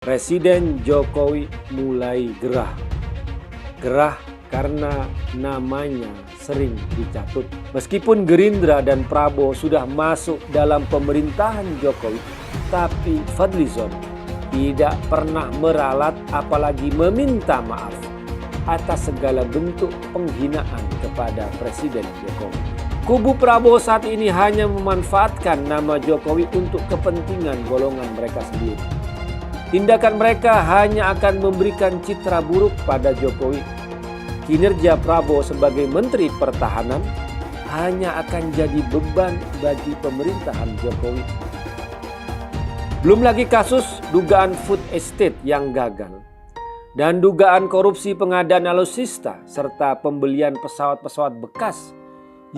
Presiden Jokowi mulai gerah. Gerah karena namanya sering dicatut. Meskipun Gerindra dan Prabowo sudah masuk dalam pemerintahan Jokowi, tapi Fadlizon tidak pernah meralat apalagi meminta maaf atas segala bentuk penghinaan kepada Presiden Jokowi. Kubu Prabowo saat ini hanya memanfaatkan nama Jokowi untuk kepentingan golongan mereka sendiri. Tindakan mereka hanya akan memberikan citra buruk pada Jokowi. Kinerja Prabowo sebagai Menteri Pertahanan hanya akan jadi beban bagi pemerintahan Jokowi. Belum lagi kasus dugaan food estate yang gagal dan dugaan korupsi pengadaan alutsista serta pembelian pesawat-pesawat bekas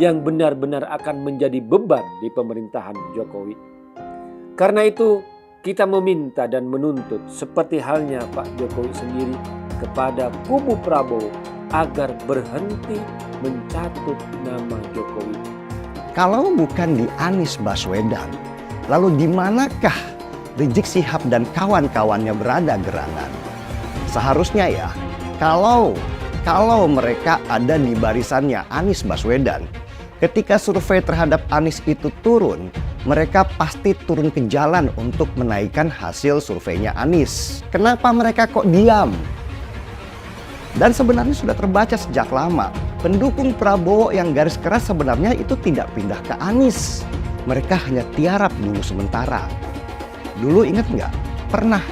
yang benar-benar akan menjadi beban di pemerintahan Jokowi. Karena itu, kita meminta dan menuntut seperti halnya Pak Jokowi sendiri kepada kubu Prabowo agar berhenti mencatut nama Jokowi. Kalau bukan di Anies Baswedan, lalu di manakah Rizik Syihab dan kawan-kawannya berada gerangan? Seharusnya ya, kalau mereka ada di barisannya Anies Baswedan, ketika survei terhadap Anies itu turun, mereka pasti turun ke jalan untuk menaikkan hasil surveinya Anies. Kenapa mereka kok diam? Dan sebenarnya sudah terbaca sejak lama, pendukung Prabowo yang garis keras sebenarnya itu tidak pindah ke Anies. Mereka hanya tiarap dulu sementara. Dulu ingat nggak? Pernah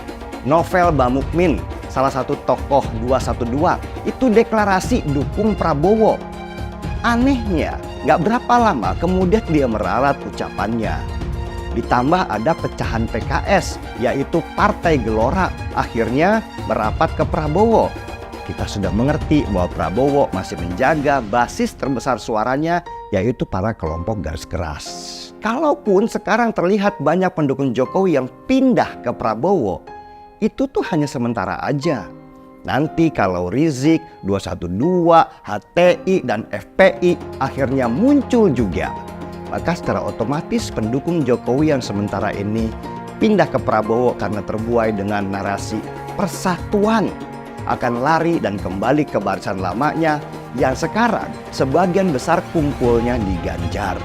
Novel Bamukmin, salah satu tokoh 212, itu deklarasi dukung Prabowo. Anehnya, nggak berapa lama kemudian dia meralat ucapannya. Ditambah ada pecahan PKS, yaitu Partai Gelora, akhirnya merapat ke Prabowo. Kita sudah mengerti bahwa Prabowo masih menjaga basis terbesar suaranya, yaitu para kelompok garis keras. Kalaupun sekarang terlihat banyak pendukung Jokowi yang pindah ke Prabowo, itu tuh hanya sementara aja. Nanti kalau Rizik, 212, HTI, dan FPI akhirnya muncul juga, maka secara otomatis pendukung Jokowi yang sementara ini pindah ke Prabowo karena terbuai dengan narasi persatuan akan lari dan kembali ke barisan lamanya yang sekarang sebagian besar kumpulnya di Ganjar.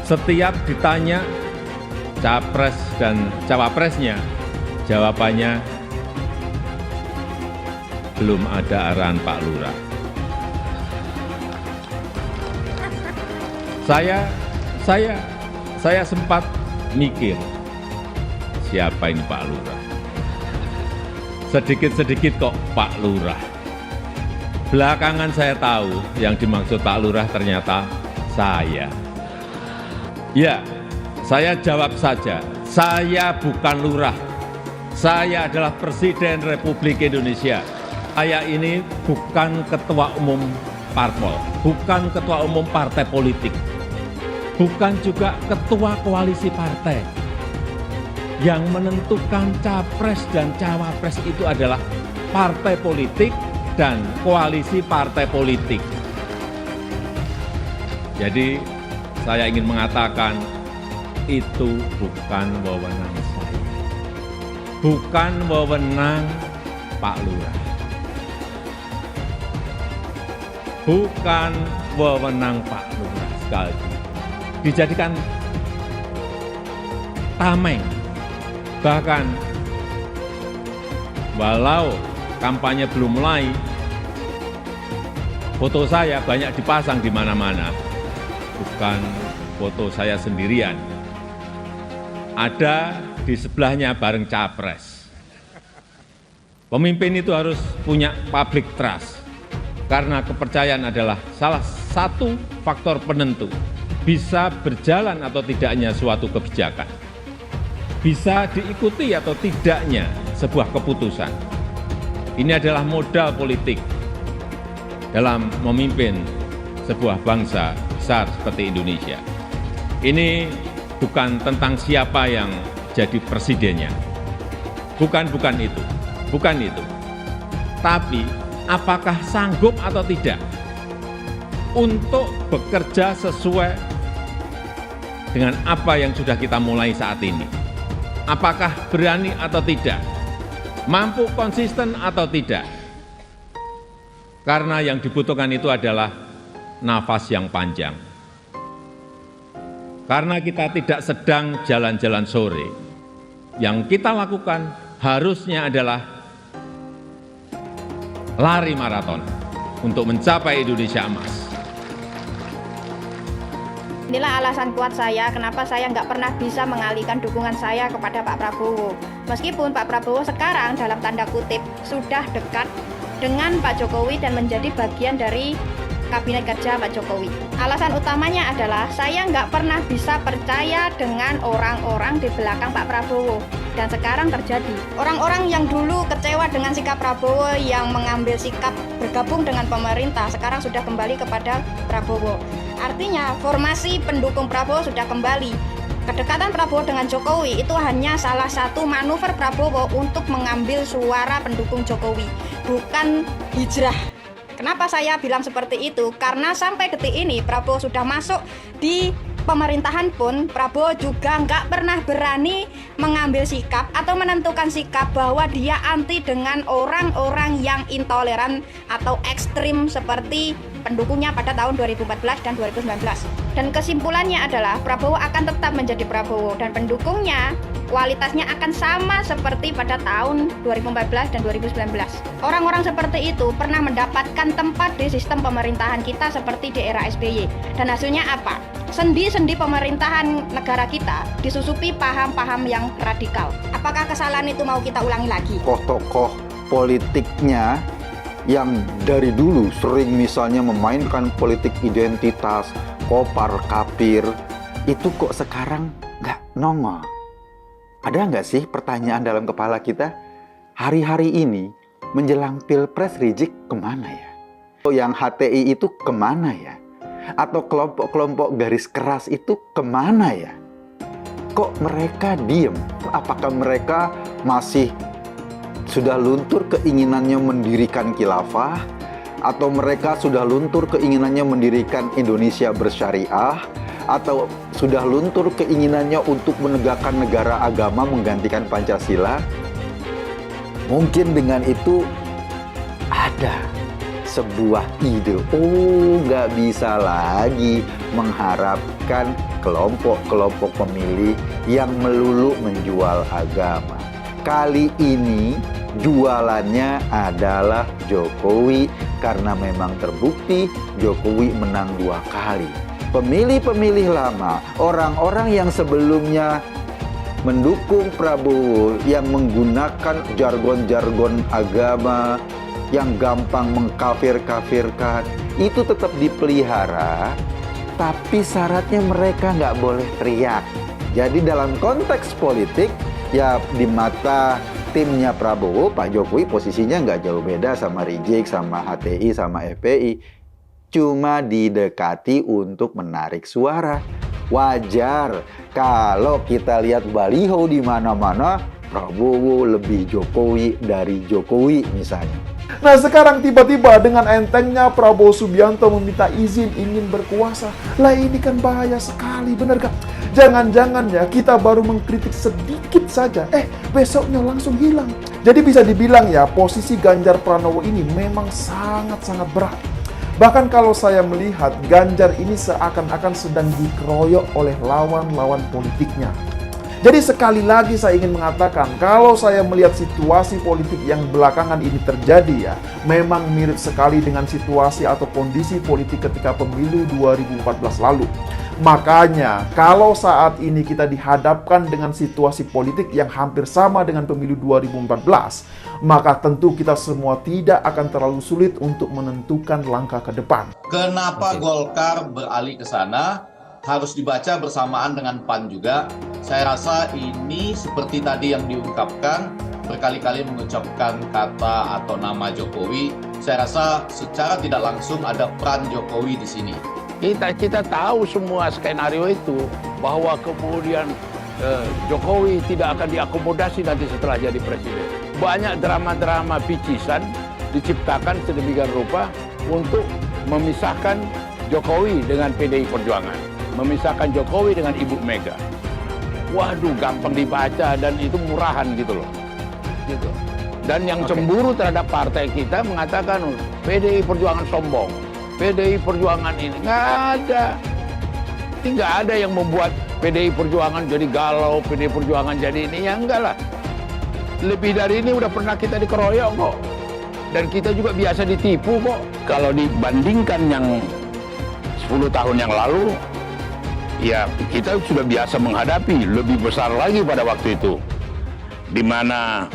Setiap ditanya capres dan cawapresnya, jawabannya belum ada arahan Pak Lurah. Saya sempat mikir, siapa ini Pak Lurah? Sedikit-sedikit kok Pak Lurah. Belakangan saya tahu yang dimaksud Pak Lurah ternyata saya. Ya, saya jawab saja, saya bukan lurah. Saya adalah Presiden Republik Indonesia. Saya ini bukan ketua umum parpol, bukan ketua umum partai politik, bukan juga ketua koalisi partai. Yang menentukan capres dan cawapres itu adalah partai politik dan koalisi partai politik. Jadi saya ingin mengatakan itu bukan wewenang saya, bukan wewenang Pak Lurah. Bukan wewenang Pak Lurah, sekali lagi. Dijadikan tameng. Bahkan walau kampanye belum mulai, foto saya banyak dipasang di mana-mana. Bukan foto saya sendirian. Ada di sebelahnya bareng capres. Pemimpin itu harus punya public trust. Karena kepercayaan adalah salah satu faktor penentu bisa berjalan atau tidaknya suatu kebijakan, bisa diikuti atau tidaknya sebuah keputusan. Ini adalah modal politik dalam memimpin sebuah bangsa besar seperti Indonesia. Ini bukan tentang siapa yang jadi presidennya, bukan itu. Tapi apakah sanggup atau tidak untuk bekerja sesuai dengan apa yang sudah kita mulai saat ini. Apakah berani atau tidak mampu konsisten atau tidak. Karena yang dibutuhkan itu adalah nafas yang panjang. Karena kita tidak sedang jalan-jalan sore, yang kita lakukan harusnya adalah lari maraton untuk mencapai Indonesia emas. Inilah alasan kuat saya kenapa saya nggak pernah bisa mengalihkan dukungan saya kepada Pak Prabowo. Meskipun Pak Prabowo sekarang dalam tanda kutip sudah dekat dengan Pak Jokowi dan menjadi bagian dari kabinet kerja Pak Jokowi. Alasan utamanya adalah saya nggak pernah bisa percaya dengan orang-orang di belakang Pak Prabowo. Dan sekarang terjadi. Orang-orang yang dulu kecewa dengan sikap Prabowo yang mengambil sikap bergabung dengan pemerintah sekarang sudah kembali kepada Prabowo. Artinya formasi pendukung Prabowo sudah kembali. Kedekatan Prabowo dengan Jokowi itu hanya salah satu manuver Prabowo untuk mengambil suara pendukung Jokowi, bukan hijrah. Kenapa saya bilang seperti itu? Karena sampai detik ini Prabowo sudah masuk di pemerintahan pun Prabowo juga nggak pernah berani mengambil sikap atau menentukan sikap bahwa dia anti dengan orang-orang yang intoleran atau ekstrim seperti pendukungnya pada tahun 2014 dan 2019. Dan kesimpulannya adalah Prabowo akan tetap menjadi Prabowo dan pendukungnya kualitasnya akan sama seperti pada tahun 2014 dan 2019. Orang-orang seperti itu pernah mendapatkan tempat di sistem pemerintahan kita seperti di era SBY. Dan hasilnya apa? Sendi-sendi pemerintahan negara kita disusupi paham-paham yang radikal. Apakah kesalahan itu mau kita ulangi lagi? Tokoh politiknya yang dari dulu sering misalnya memainkan politik identitas, kopar kapir, itu kok sekarang nggak nongol? Ada nggak sih pertanyaan dalam kepala kita? Hari-hari ini menjelang Pilpres Rizik kemana ya? Yang HTI itu kemana ya? Atau kelompok-kelompok garis keras itu kemana ya? Kok mereka diem? Apakah mereka masih sudah luntur keinginannya mendirikan khilafah? Atau mereka sudah luntur keinginannya mendirikan Indonesia bersyariah? Atau sudah luntur keinginannya untuk menegakkan negara agama menggantikan Pancasila? Mungkin dengan itu ada sebuah ide, nggak bisa lagi mengharapkan kelompok-kelompok pemilih yang melulu menjual agama. Kali ini jualannya adalah Jokowi karena memang terbukti Jokowi menang 2 kali. Pemilih-pemilih lama, orang-orang yang sebelumnya mendukung Prabowo yang menggunakan jargon-jargon agama yang gampang mengkafir-kafirkan, itu tetap dipelihara, tapi syaratnya mereka nggak boleh teriak. Jadi dalam konteks politik, ya di mata timnya Prabowo, Pak Jokowi posisinya nggak jauh beda sama Rizik, sama HTI, sama FPI. Cuma didekati untuk menarik suara. Wajar kalau kita lihat baliho di mana-mana, Prabowo lebih Jokowi dari Jokowi misalnya. Nah sekarang tiba-tiba dengan entengnya Prabowo Subianto meminta izin ingin berkuasa. Lah ini kan bahaya sekali, bener gak? Jangan-jangan ya kita baru mengkritik sedikit saja, besoknya langsung hilang. Jadi bisa dibilang ya posisi Ganjar Pranowo ini memang sangat-sangat berat. Bahkan kalau saya melihat Ganjar ini seakan-akan sedang dikeroyok oleh lawan-lawan politiknya. Jadi sekali lagi saya ingin mengatakan, kalau saya melihat situasi politik yang belakangan ini terjadi ya, memang mirip sekali dengan situasi atau kondisi politik ketika pemilu 2014 lalu. Makanya, kalau saat ini kita dihadapkan dengan situasi politik yang hampir sama dengan pemilu 2014, maka tentu kita semua tidak akan terlalu sulit untuk menentukan langkah ke depan. Kenapa Golkar beralih ke sana? Harus dibaca bersamaan dengan PAN juga. Saya rasa ini seperti tadi yang diungkapkan, berkali-kali mengucapkan kata atau nama Jokowi. Saya rasa secara tidak langsung ada peran Jokowi di sini. Kita tahu semua skenario itu, bahwa kemudian Jokowi tidak akan diakomodasi nanti setelah jadi presiden. Banyak drama-drama picisan diciptakan sedemikian rupa untuk memisahkan Jokowi dengan PDI Perjuangan, memisahkan Jokowi dengan Ibu Mega. Waduh, gampang dibaca dan itu murahan gitu loh. Gitu. Dan yang cemburu terhadap partai kita mengatakan PDI Perjuangan sombong, PDI Perjuangan ini. Nggak ada. Ini nggak ada yang membuat PDI Perjuangan jadi galau, PDI Perjuangan jadi ini. Ya enggak lah. Lebih dari ini udah pernah kita dikeroyok kok. Dan kita juga biasa ditipu kok. Kalau dibandingkan yang 10 tahun yang lalu, ya kita sudah biasa menghadapi, lebih besar lagi pada waktu itu. Di mana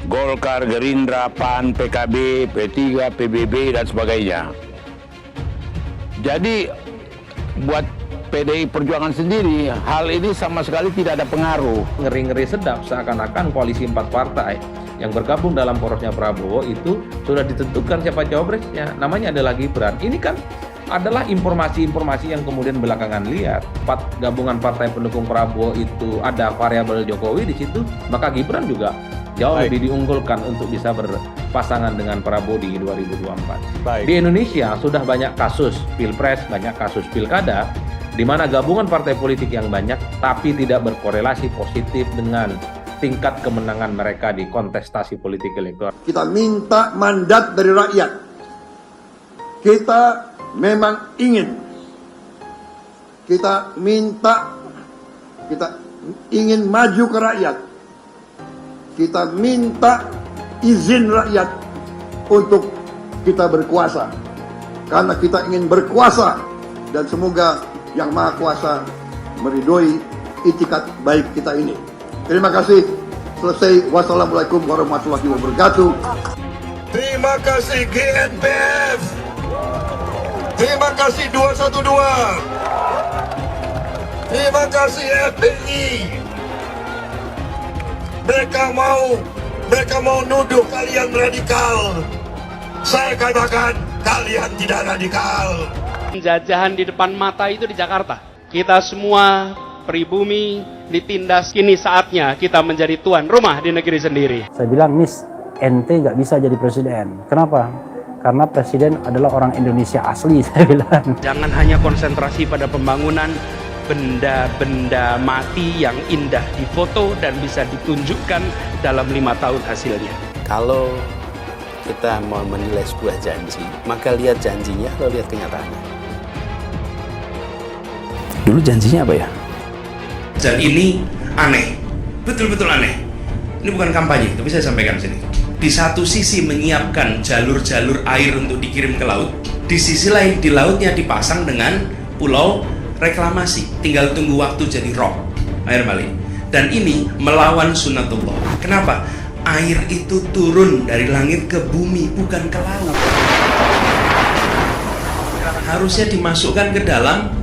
Golkar, Gerindra, PAN, PKB, P3, PBB, dan sebagainya. Jadi, buat PDI Perjuangan sendiri, hal ini sama sekali tidak ada pengaruh. Ngeri-ngeri sedap seakan-akan koalisi 4 partai yang bergabung dalam porosnya Prabowo itu sudah ditentukan siapa cawapresnya. Namanya adalah Gibran. Ini kan adalah informasi-informasi yang kemudian belakangan lihat. Gabungan partai pendukung Prabowo itu ada variabel Jokowi di situ, maka Gibran juga jauh lebih diunggulkan untuk bisa berpasangan dengan Prabowo di 2024. Di Indonesia sudah banyak kasus pilpres, banyak kasus pilkada, di mana gabungan partai politik yang banyak tapi tidak berkorelasi positif dengan tingkat kemenangan mereka di kontestasi politik elektoral. Kita minta mandat dari rakyat. Kita memang ingin. Kita ingin maju ke rakyat. Kita minta izin rakyat untuk kita berkuasa. Karena kita ingin berkuasa. Dan semoga Yang Maha Kuasa meridhoi itikat baik kita ini. Terima kasih. Selesai. Wassalamualaikum warahmatullahi wabarakatuh. Terima kasih GNPF. Terima kasih 212. Terima kasih FPI. Mereka mau nuduh kalian radikal. Saya katakan kalian tidak radikal. Penjajahan di depan mata itu di Jakarta. Kita semua pribumi ditindas. Kini saatnya kita menjadi tuan rumah di negeri sendiri. Saya bilang, Miss, ente nggak bisa jadi presiden. Kenapa? Karena presiden adalah orang Indonesia asli, saya bilang. Jangan hanya konsentrasi pada pembangunan benda-benda mati yang indah difoto dan bisa ditunjukkan dalam 5 tahun hasilnya. Kalau kita mau menilai sebuah janji, maka lihat janjinya atau lihat kenyataannya. Dulu janjinya apa ya? Dan ini aneh, betul-betul aneh. Ini bukan kampanye, tapi saya sampaikan sini. Di satu sisi menyiapkan jalur-jalur air untuk dikirim ke laut, di sisi lain di lautnya dipasang dengan pulau reklamasi, tinggal tunggu waktu jadi rob, air balik. Dan ini melawan sunnatullah. Kenapa? Air itu turun dari langit ke bumi, bukan ke laut. Harusnya dimasukkan ke dalam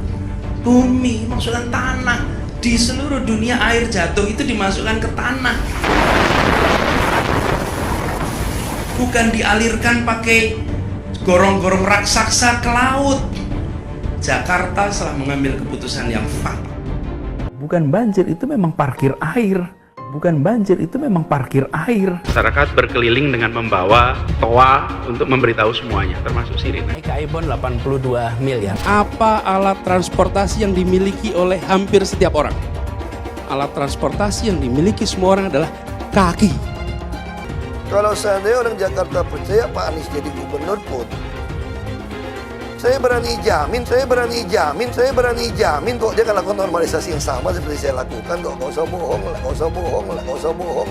bumi, masukkan tanah. Di seluruh dunia air jatuh itu dimasukkan ke tanah, bukan dialirkan pakai gorong-gorong raksasa ke laut. Jakarta telah mengambil keputusan yang fatal. Bukan banjir, itu memang parkir air. Bukan banjir, itu memang parkir air. Masyarakat berkeliling dengan membawa toa untuk memberitahu semuanya, termasuk sirine. Ibon 82 miliar. Apa alat transportasi yang dimiliki oleh hampir setiap orang? Alat transportasi yang dimiliki semua orang adalah kaki. Kalau seandainya orang Jakarta percaya Pak Anies jadi gubernur pun, saya berani jamin kok dia akan lakukan normalisasi yang sama seperti saya lakukan kok. Gak usah bohong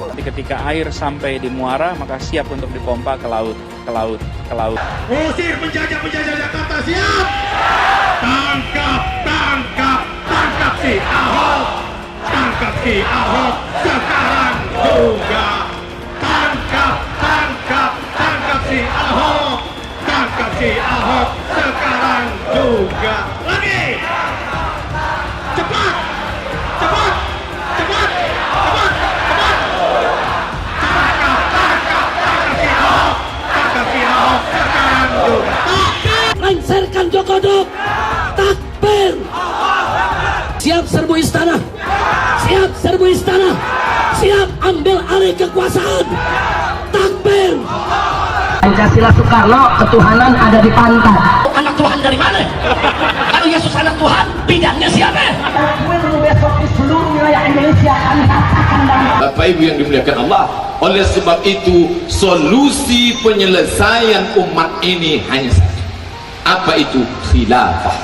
lah. Ketika air sampai di muara, maka siap untuk dipompa ke laut. Usir penjajah Jakarta, siap! Tangkap si Ahok! Tangkap si Ahok sekarang juga! Tangkap si Ahok! Tangkap si Ahok sekarang juga! Lagi! Cepat! Tangkap si Ahok! Tangkap si Ahok sekarang juga! Lengserkan Jokodok! Takbir! Siap serbu istana! Siap ambil alih kekuasaan! Takbir! Pancasila Soekarno, ketuhanan ada di pantat. Anak Tuhan dari mana? Kalau Yesus anak Tuhan, bidangnya siapa? Besok seluruh wilayah Indonesia kami katakan dalam Bapak Ibu yang dimuliakan Allah, oleh sebab itu solusi penyelesaian umat ini hanya satu. Apa itu? Khilafah.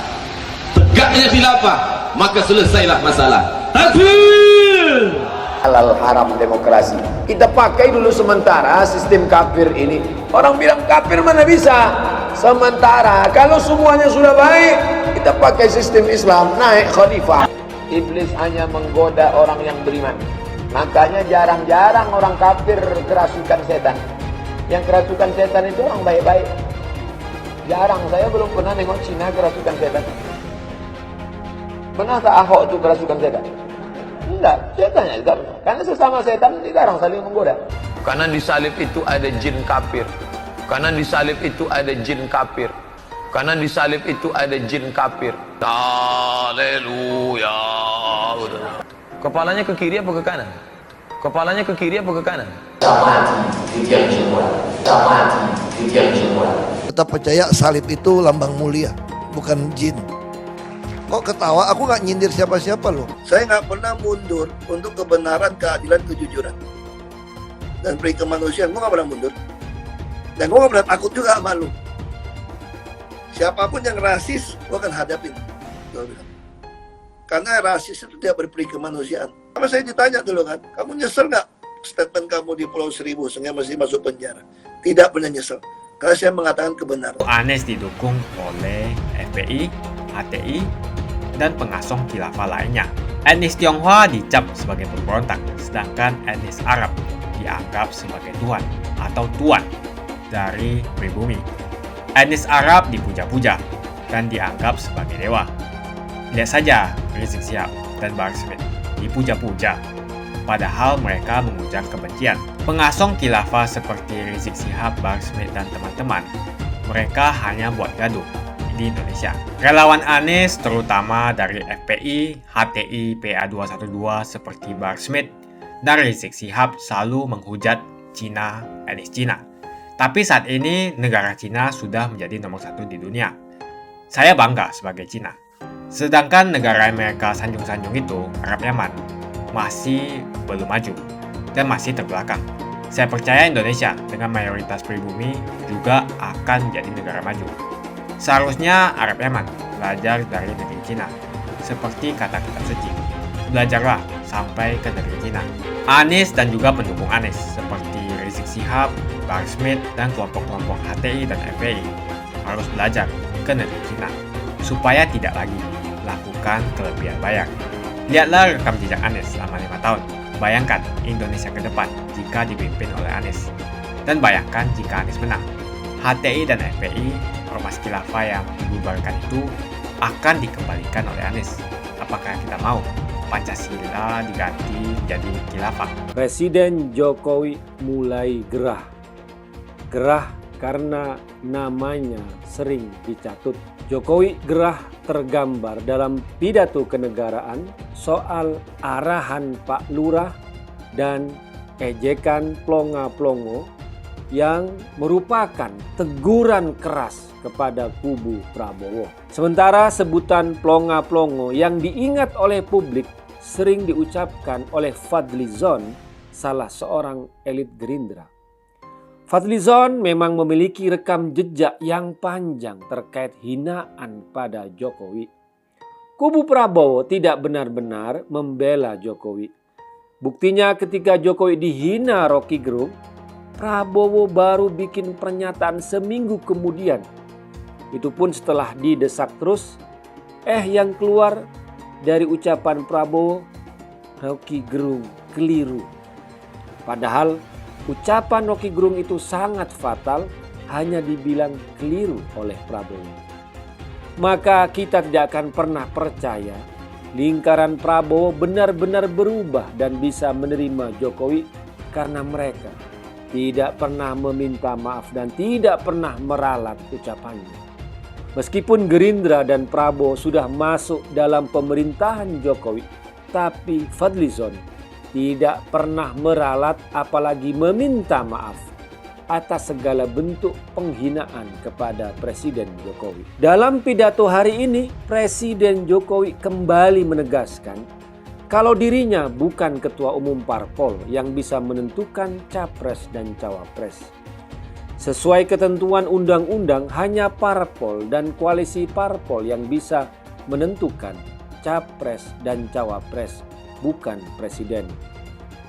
Tegaknya khilafah, maka selesailah masalah. Takbir! Halal haram demokrasi. Kita pakai dulu sementara sistem kafir ini. Orang bilang kafir mana bisa. Sementara kalau semuanya sudah baik, kita pakai sistem Islam, naik khalifah. Iblis hanya menggoda orang yang beriman. Makanya jarang-jarang orang kafir kerasukan setan. Yang kerasukan setan itu orang baik-baik. Jarang, saya belum pernah nengok Cina kerasukan setan. Pernah tak Ahok itu kerasukan setan? Enggak, setannya juga. Karena sesama setan dilarang saling menggoda. Karena di salib itu ada jin kafir. Karena di salib itu ada jin kafir. Karena di salib itu ada jin kafir. Haleluya. Kepalanya ke kiri apa ke kanan? Kepalanya ke kiri apa ke kanan? Kita percaya salib itu lambang mulia, bukan jin. Kok ketawa? Aku nggak nyindir siapa-siapa loh. Saya nggak pernah mundur untuk kebenaran, keadilan, kejujuran. Dan peri kemanusiaan, gue nggak pernah mundur. Dan gue nggak pernah takut juga sama lu. Siapapun yang rasis, gue akan hadapin. Karena rasis itu tidak berperi kemanusiaan. Sama saya ditanya dulu kan, kamu nyesel nggak statement kamu di Pulau Seribu sehingga masih masuk penjara? Tidak pernah nyesel. Karena saya mengatakan kebenaran. Anies didukung oleh FPI, HTI, dan pengasong khilafah lainnya. Etnis Tionghoa dicap sebagai pemberontak, sedangkan etnis Arab dianggap sebagai tuan atau tuan dari pribumi. Etnis Arab dipuja-puja dan dianggap sebagai dewa. Lihat saja Rizik Syihab dan Bahar Smith dipuja-puja, padahal mereka mengujar kebencian. Pengasong khilafah seperti Rizik Syihab, Bahar Smith, dan teman-teman, mereka hanya buat gaduh di Indonesia. Relawan Anies, terutama dari FPI, HTI, PA212 seperti Bahar Smith dan Rizik Syihab selalu menghujat Cina, etnis Cina. Tapi saat ini negara Cina sudah menjadi nomor 1 di dunia. Saya bangga sebagai Cina. Sedangkan negara Amerika sanjung-sanjung itu, Arab Yaman, masih belum maju dan masih terbelakang. Saya percaya Indonesia dengan mayoritas pribumi juga akan jadi negara maju. Seharusnya Arab Yaman belajar dari negeri Cina. Seperti kata kitab suci, belajarlah sampai ke negeri Cina. Anies dan juga pendukung Anies seperti Rizik Syihab, Bahar Smith, dan kelompok-kelompok HTI dan FPI harus belajar ke negeri Cina supaya tidak lagi lakukan kelebihan bayar. Lihatlah rekam jejak Anies selama 5 tahun. Bayangkan Indonesia ke depan jika dipimpin oleh Anies. Dan bayangkan jika Anies menang. HTI dan FPI, ormas khilafah yang dibubarkan itu akan dikembalikan oleh Anies. Apakah kita mau Pancasila diganti jadi khilafah? Presiden Jokowi mulai gerah. Gerah karena namanya sering dicatut. Jokowi gerah tergambar dalam pidato kenegaraan soal arahan Pak Lurah dan ejekan plonga-plongo yang merupakan teguran keras kepada kubu Prabowo. Sementara sebutan plonga-plongo yang diingat oleh publik sering diucapkan oleh Fadlizon, salah seorang elit Gerindra. Fadlizon memang memiliki rekam jejak yang panjang terkait hinaan pada Jokowi. Kubu Prabowo tidak benar-benar membela Jokowi. Buktinya ketika Jokowi dihina Rocky Gerung, Prabowo baru bikin pernyataan seminggu kemudian. Itu pun setelah didesak terus, yang keluar dari ucapan Prabowo, Rocky Gerung keliru. Padahal ucapan Rocky Gerung itu sangat fatal, hanya dibilang keliru oleh Prabowo. Maka kita tidak akan pernah percaya lingkaran Prabowo benar-benar berubah dan bisa menerima Jokowi karena mereka tidak pernah meminta maaf dan tidak pernah meralat ucapannya. Meskipun Gerindra dan Prabowo sudah masuk dalam pemerintahan Jokowi, tapi Fadlizon tidak pernah meralat apalagi meminta maaf atas segala bentuk penghinaan kepada Presiden Jokowi. Dalam pidato hari ini, Presiden Jokowi kembali menegaskan kalau dirinya bukan ketua umum parpol yang bisa menentukan capres dan cawapres. Sesuai ketentuan undang-undang, hanya parpol dan koalisi parpol yang bisa menentukan capres dan cawapres, bukan presiden.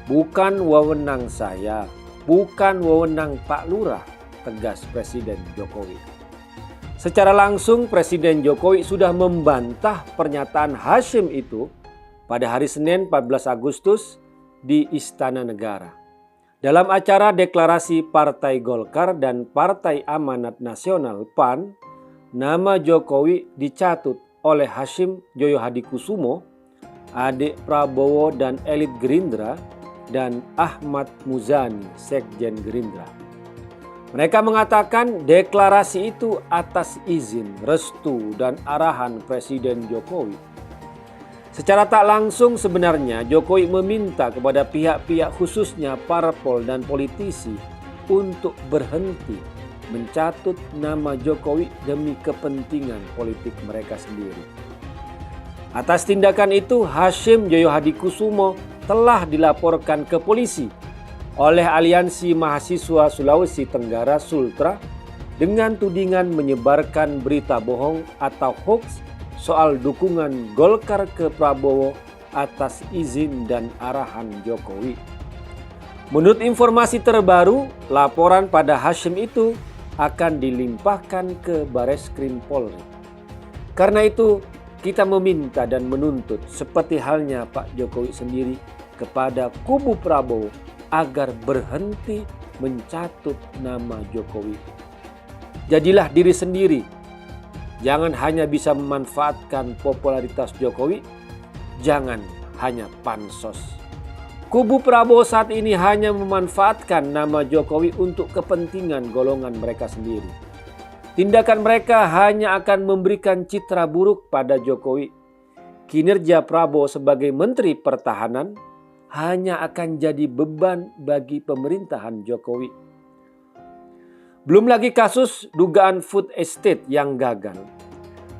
Bukan wewenang saya, bukan wewenang Pak Lurah, tegas Presiden Jokowi. Secara langsung Presiden Jokowi sudah membantah pernyataan Hasyim itu pada hari Senin 14 Agustus di Istana Negara. Dalam acara deklarasi Partai Golkar dan Partai Amanat Nasional PAN, nama Jokowi dicatut oleh Hasyim Joyo Hadikusumo, adik Prabowo dan elit Gerindra, dan Ahmad Muzani, Sekjen Gerindra. Mereka mengatakan deklarasi itu atas izin, restu, dan arahan Presiden Jokowi. Secara tak langsung sebenarnya Jokowi meminta kepada pihak-pihak khususnya parpol dan politisi untuk berhenti mencatut nama Jokowi demi kepentingan politik mereka sendiri. Atas tindakan itu, Hasyim Joyo Hadikusumo telah dilaporkan ke polisi oleh Aliansi Mahasiswa Sulawesi Tenggara Sultra dengan tudingan menyebarkan berita bohong atau hoax soal dukungan Golkar ke Prabowo atas izin dan arahan Jokowi. Menurut informasi terbaru, laporan pada Hasyim itu akan dilimpahkan ke Bareskrim Polri. Karena itu, kita meminta dan menuntut seperti halnya Pak Jokowi sendiri kepada kubu Prabowo agar berhenti mencatut nama Jokowi. Jadilah diri sendiri. Jangan hanya bisa memanfaatkan popularitas Jokowi, jangan hanya pansos. Kubu Prabowo saat ini hanya memanfaatkan nama Jokowi untuk kepentingan golongan mereka sendiri. Tindakan mereka hanya akan memberikan citra buruk pada Jokowi. Kinerja Prabowo sebagai Menteri Pertahanan hanya akan jadi beban bagi pemerintahan Jokowi. Belum lagi kasus dugaan food estate yang gagal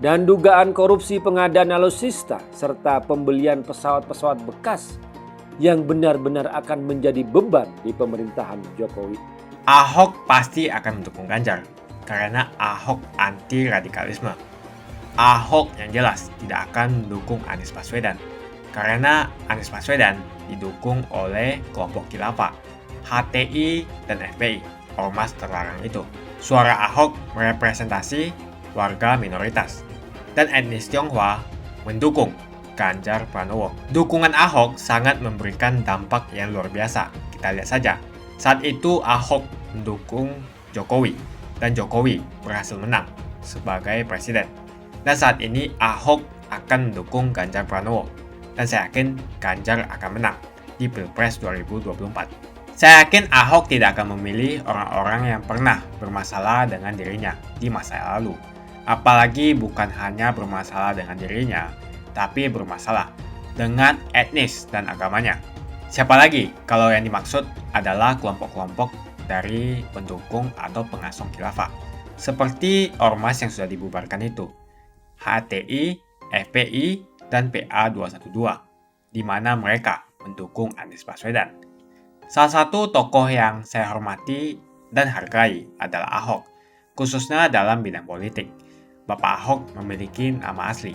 dan dugaan korupsi pengadaan alutsista serta pembelian pesawat-pesawat bekas yang benar-benar akan menjadi beban di pemerintahan Jokowi. Ahok pasti akan mendukung Ganjar karena Ahok anti radikalisme. Ahok yang jelas tidak akan mendukung Anies Baswedan karena Anies Baswedan didukung oleh kelompok khilafah, HTI, dan FPI, ormas terlarang itu. Suara Ahok merepresentasi warga minoritas, dan etnis Tionghoa mendukung Ganjar Pranowo. Dukungan Ahok sangat memberikan dampak yang luar biasa. Kita lihat saja, saat itu Ahok mendukung Jokowi, dan Jokowi berhasil menang sebagai presiden. Dan saat ini Ahok akan mendukung Ganjar Pranowo. Dan saya yakin Ganjar akan menang di Pilpres 2024. Saya yakin Ahok tidak akan memilih orang-orang yang pernah bermasalah dengan dirinya di masa lalu. Apalagi bukan hanya bermasalah dengan dirinya, tapi bermasalah dengan etnis dan agamanya. Siapa lagi kalau yang dimaksud adalah kelompok-kelompok dari pendukung atau pengasong khilafah. Seperti ormas yang sudah dibubarkan itu, HTI, FPI, dan PA212, di mana mereka mendukung Anies Baswedan. Salah satu tokoh yang saya hormati dan hargai adalah Ahok, khususnya dalam bidang politik. Bapak Ahok memiliki nama asli,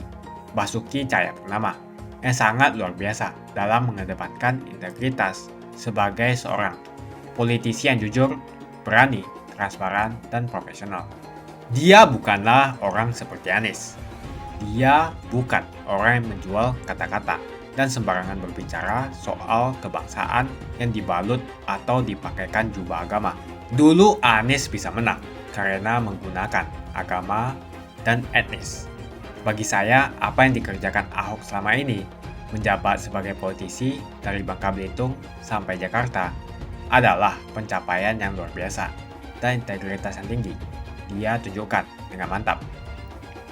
Basuki Cahayapurnama, yang sangat luar biasa dalam mengedepankan integritas sebagai seorang politisi yang jujur, berani, transparan, dan profesional. Dia bukanlah orang seperti Anies. Dia bukan orang yang menjual kata-kata dan sembarangan berbicara soal kebangsaan yang dibalut atau dipakaikan jubah agama. Dulu Anies bisa menang karena menggunakan agama dan etnis. Bagi saya, apa yang dikerjakan Ahok selama ini, menjabat sebagai politisi dari Bangka Belitung sampai Jakarta, adalah pencapaian yang luar biasa dan integritas yang tinggi. Dia tunjukkan dengan mantap.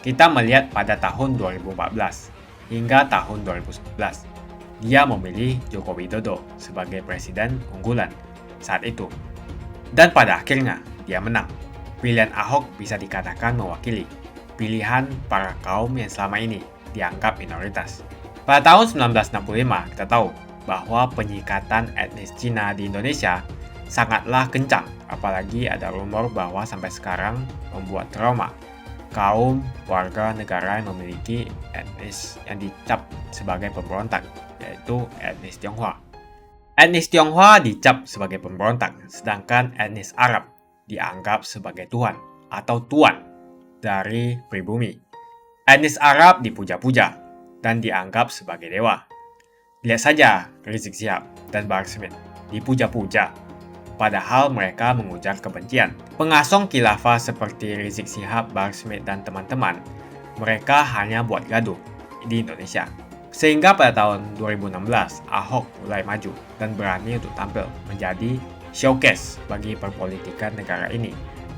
Kita melihat pada tahun 2014 hingga tahun 2011, dia memilih Joko Widodo sebagai presiden unggulan saat itu. Dan pada akhirnya, dia menang. Pilihan Ahok bisa dikatakan mewakili pilihan para kaum yang selama ini dianggap minoritas. Pada tahun 1965, kita tahu bahwa penyikatan etnis Cina di Indonesia sangatlah kencang, apalagi ada rumor bahwa sampai sekarang membuat trauma kaum warga negara yang memiliki etnis yang dicap sebagai pemberontak, yaitu etnis Tionghoa. Etnis Tionghoa dicap sebagai pemberontak, sedangkan etnis Arab dianggap sebagai tuan atau tuan dari pribumi. Etnis Arab dipuja-puja dan dianggap sebagai dewa. Lihat saja Rizik Syihab dan Bahar Smith dipuja-puja, padahal mereka mengujar kebencian. Pengasong khilafah seperti Rizik Syihab, Bahar Smith, dan teman-teman, mereka hanya buat gaduh di Indonesia. Sehingga pada tahun 2016, Ahok mulai maju dan berani untuk tampil menjadi showcase bagi perpolitikan negara ini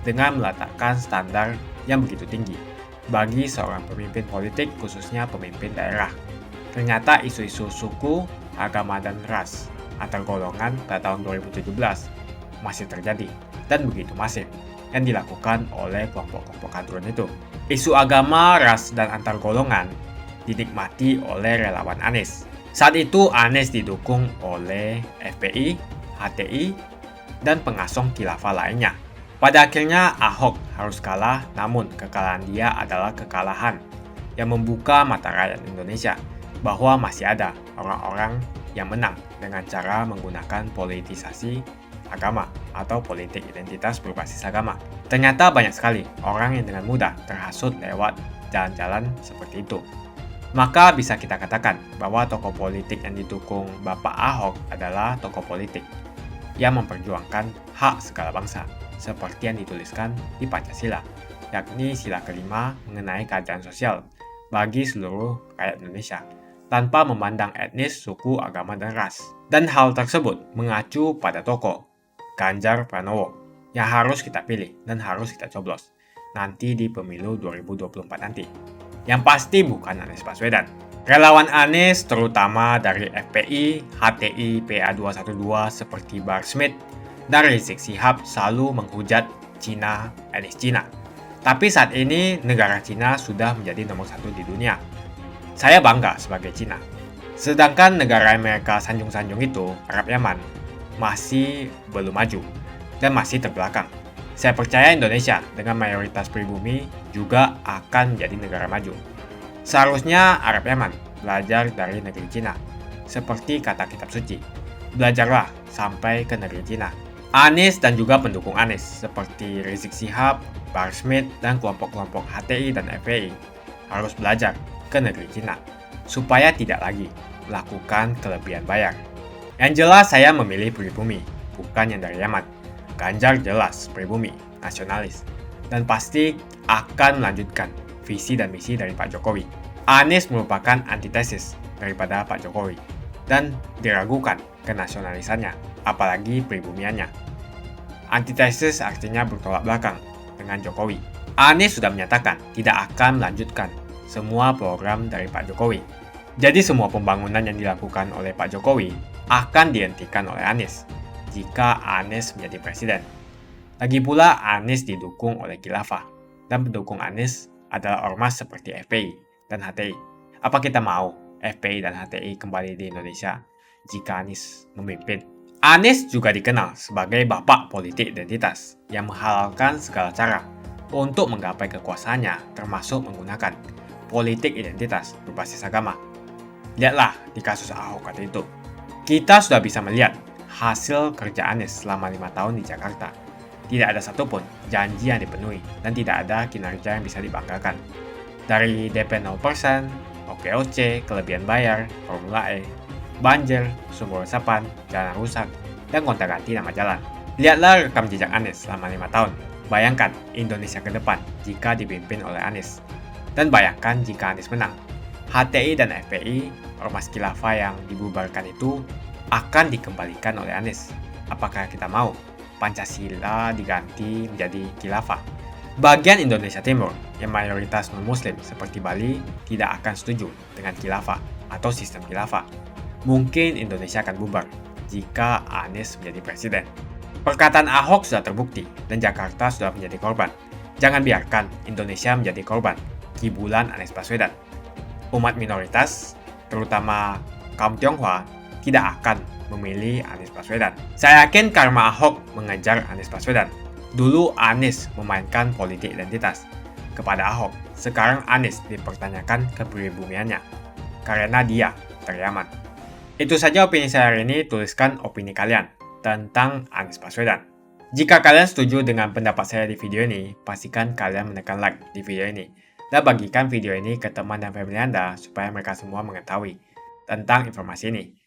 dengan meletakkan standar yang begitu tinggi bagi seorang pemimpin politik, khususnya pemimpin daerah. Ternyata isu-isu suku, agama, dan ras antar golongan pada tahun 2017 masih terjadi dan begitu masif yang dilakukan oleh kelompok-kelompok kadrun itu. Isu agama, ras, dan antar golongan dinikmati oleh relawan Anies. Saat itu Anies didukung oleh FPI, HTI, dan pengasong khilafah lainnya. Pada akhirnya Ahok harus kalah, namun kekalahan dia adalah kekalahan yang membuka mata rakyat Indonesia bahwa masih ada orang-orang yang menang dengan cara menggunakan politisasi agama atau politik identitas berbasis agama. Ternyata banyak sekali orang yang dengan mudah terhasut lewat jalan-jalan seperti itu. Maka bisa kita katakan bahwa tokoh politik yang didukung Bapak Ahok adalah tokoh politik yang memperjuangkan hak segala bangsa, seperti yang dituliskan di Pancasila, yakni sila kelima mengenai keadilan sosial bagi seluruh rakyat Indonesia, tanpa memandang etnis, suku, agama, dan ras. Dan hal tersebut mengacu pada tokoh Ganjar Pranowo yang harus kita pilih dan harus kita coblos nanti di pemilu 2024 nanti. Yang pasti bukan Anies Baswedan. Relawan Anies terutama dari FPI, HTI, PA212 seperti Bahar Smith dan Rizik Syihab selalu menghujat Cina, etnis Cina. Tapi saat ini negara Cina sudah menjadi nomor 1 di dunia. Saya bangga sebagai Cina. Sedangkan negara Amerika sanjung-sanjung itu, Arab Yaman, masih belum maju dan masih terbelakang. Saya percaya Indonesia dengan mayoritas pribumi juga akan menjadi negara maju. Seharusnya Arab Yaman belajar dari negeri Cina. Seperti kata kitab suci, belajarlah sampai ke negeri Cina. Anies dan juga pendukung Anies seperti Rizik Syihab, Bahar Smith, dan kelompok-kelompok HTI dan FPI harus belajar ke negeri Cina supaya tidak lagi melakukan kelebihan bayar. Yang jelas saya memilih pribumi, bukan yang dari Yaman. Ganjar jelas pribumi, nasionalis, dan pasti akan melanjutkan visi dan misi dari Pak Jokowi. Anies merupakan antitesis daripada Pak Jokowi dan diragukan kenasionalisannya, apalagi pribumiannya. Antitesis artinya bertolak belakang dengan Jokowi. Anies sudah menyatakan tidak akan melanjutkan semua program dari Pak Jokowi. Jadi semua pembangunan yang dilakukan oleh Pak Jokowi akan dihentikan oleh Anies jika Anies menjadi presiden. Lagi pula Anies didukung oleh khilafah dan pendukung Anies adalah ormas seperti FPI dan HTI. Apa kita mau FPI dan HTI kembali di Indonesia jika Anies memimpin? Anies juga dikenal sebagai bapak politik identitas yang menghalalkan segala cara untuk menggapai kekuasaannya, termasuk menggunakan politik identitas berbasis agama. Lihatlah di kasus Ahok waktu itu. Kita sudah bisa melihat hasil kerja Anies selama 5 tahun di Jakarta. Tidak ada satupun janji yang dipenuhi dan tidak ada kinerja yang bisa dibanggakan. Dari DP 0%, OKOC, kelebihan bayar, Formula E, banjir, sumber resapan, jalan rusak, dan gonta-ganti nama jalan. Lihatlah rekam jejak Anies selama 5 tahun. Bayangkan Indonesia ke depan jika dipimpin oleh Anies. Dan bayangkan jika Anies menang. HTI dan FPI, ormas khilafah yang dibubarkan itu akan dikembalikan oleh Anies. Apakah kita mau Pancasila diganti menjadi khilafah? Bagian Indonesia Timur yang mayoritas non-muslim seperti Bali tidak akan setuju dengan khilafah atau sistem khilafah. Mungkin Indonesia akan bubar jika Anies menjadi presiden. Perkataan Ahok sudah terbukti dan Jakarta sudah menjadi korban. Jangan biarkan Indonesia menjadi korban kibulan Anies Baswedan. Umat minoritas terutama kaum Tionghoa, tidak akan memilih Anies Baswedan. Saya yakin karma Ahok mengejar Anies Baswedan. Dulu Anies memainkan politik identitas kepada Ahok. Sekarang Anies dipertanyakan kepribumiannya karena dia teriaman. Itu saja opini saya hari ini. Tuliskan opini kalian tentang Anies Baswedan. Jika kalian setuju dengan pendapat saya di video ini, pastikan kalian menekan like di video ini dan bagikan video ini ke teman dan family Anda supaya mereka semua mengetahui tentang informasi ini.